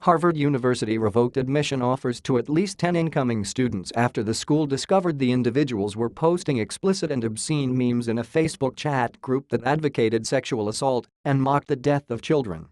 Harvard University revoked admission offers to at least 10 incoming students after the school discovered the individuals were posting explicit and obscene memes in a Facebook chat group that advocated sexual assault and mocked the death of children.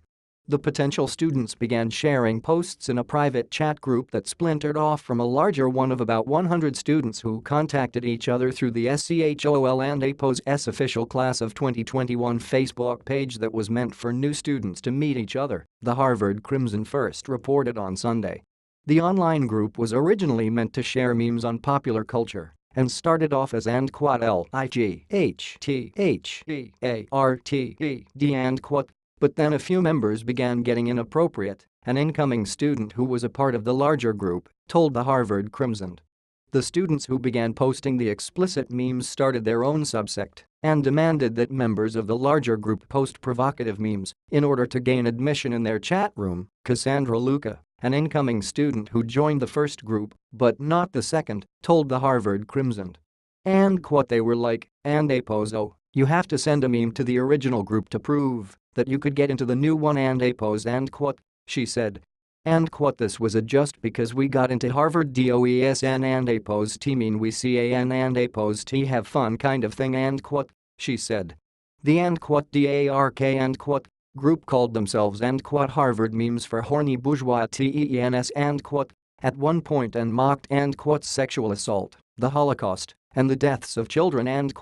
The potential students began sharing posts in a private chat group that splintered off from a larger one of about 100 students who contacted each other through the SCHOL and APO's official Class of 2021 Facebook page that was meant for new students to meet each other, the Harvard Crimson first reported on Sunday. The online group was originally meant to share memes on popular culture and started off as &LIGHTHEARTED. But then a few members began getting inappropriate, an incoming student who was a part of the larger group told the Harvard Crimson. The students who began posting the explicit memes started their own subsect and demanded that members of the larger group post provocative memes in order to gain admission in their chat room. Cassandra Luca, an incoming student who joined the first group but not the second, told the Harvard Crimson. And they were like, and APO's, you have to send a meme to the original group to prove that you could get into the new one and APO's she said. And this was a just because we got into Harvard DOESN and APO's T mean we CAN and APO's T have fun kind of thing and she said. The DARK and group called themselves and Harvard memes for horny bourgeois TENS and at one point and mocked and sexual assault, the Holocaust, and the deaths of children and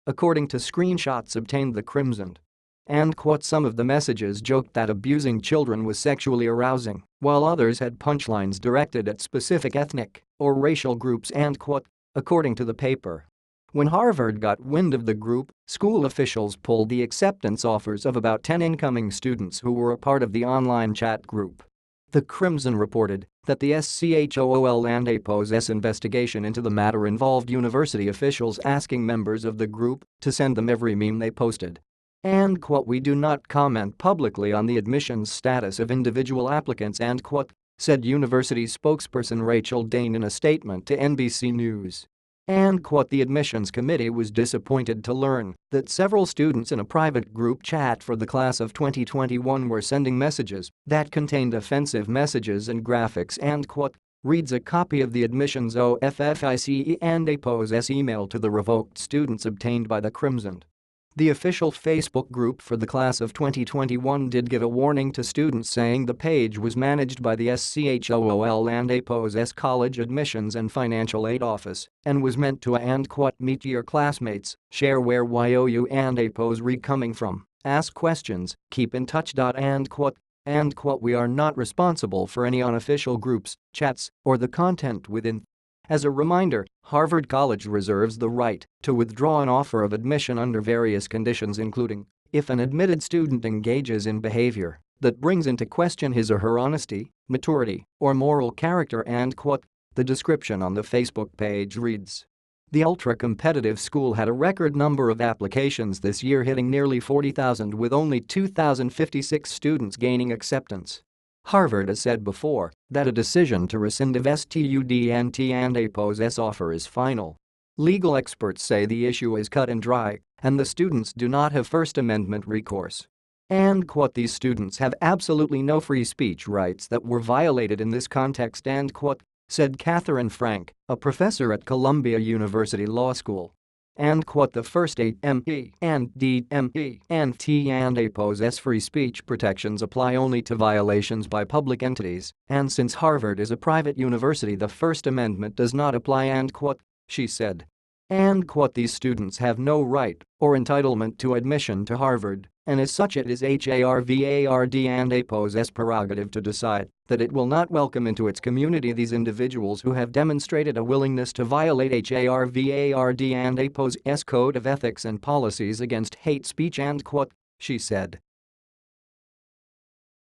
according to screenshots obtained the Crimson. And some of the messages joked that abusing children was sexually arousing, while others had punchlines directed at specific ethnic or racial groups and according to the paper. When Harvard got wind of the group, school officials pulled the acceptance offers of about 10 incoming students who were a part of the online chat group. The Crimson reported that the SCHOL and APO's investigation into the matter involved university officials asking members of the group to send them every meme they posted. And we do not comment publicly on the admissions status of individual applicants and said university spokesperson Rachel Dane in a statement to NBC News. And the admissions committee was disappointed to learn that several students in a private group chat for the class of 2021 were sending messages that contained offensive messages and graphics and reads a copy of the admissions OFFICE and APO's email to the revoked students obtained by the Crimson. The official Facebook group for the class of 2021 did give a warning to students saying the page was managed by the SCHOL and APO's College Admissions and Financial Aid Office and was meant to meet your classmates, share where YOU and APO's coming from, ask questions, keep in touch. And we are not responsible for any unofficial groups, chats, or the content within. As a reminder, Harvard College reserves the right to withdraw an offer of admission under various conditions including if an admitted student engages in behavior that brings into question his or her honesty, maturity, or moral character and the description on the Facebook page reads. The ultra-competitive school had a record number of applications this year hitting nearly 40,000 with only 2,056 students gaining acceptance. Harvard has said before that a decision to rescind of STUDNT and APO's offer is final. Legal experts say the issue is cut and dry and the students do not have First Amendment recourse. And these students have absolutely no free speech rights that were violated in this context and said Catherine Frank, a professor at Columbia University Law School. And the first AME and DME and T and APO's free speech protections apply only to violations by public entities, and since Harvard is a private university the First Amendment does not apply and she said. And these students have no right or entitlement to admission to Harvard, and as such it is HARVARD and APO's prerogative to decide that it will not welcome into its community these individuals who have demonstrated a willingness to violate HARVARD and APO's code of ethics and policies against hate speech and she said.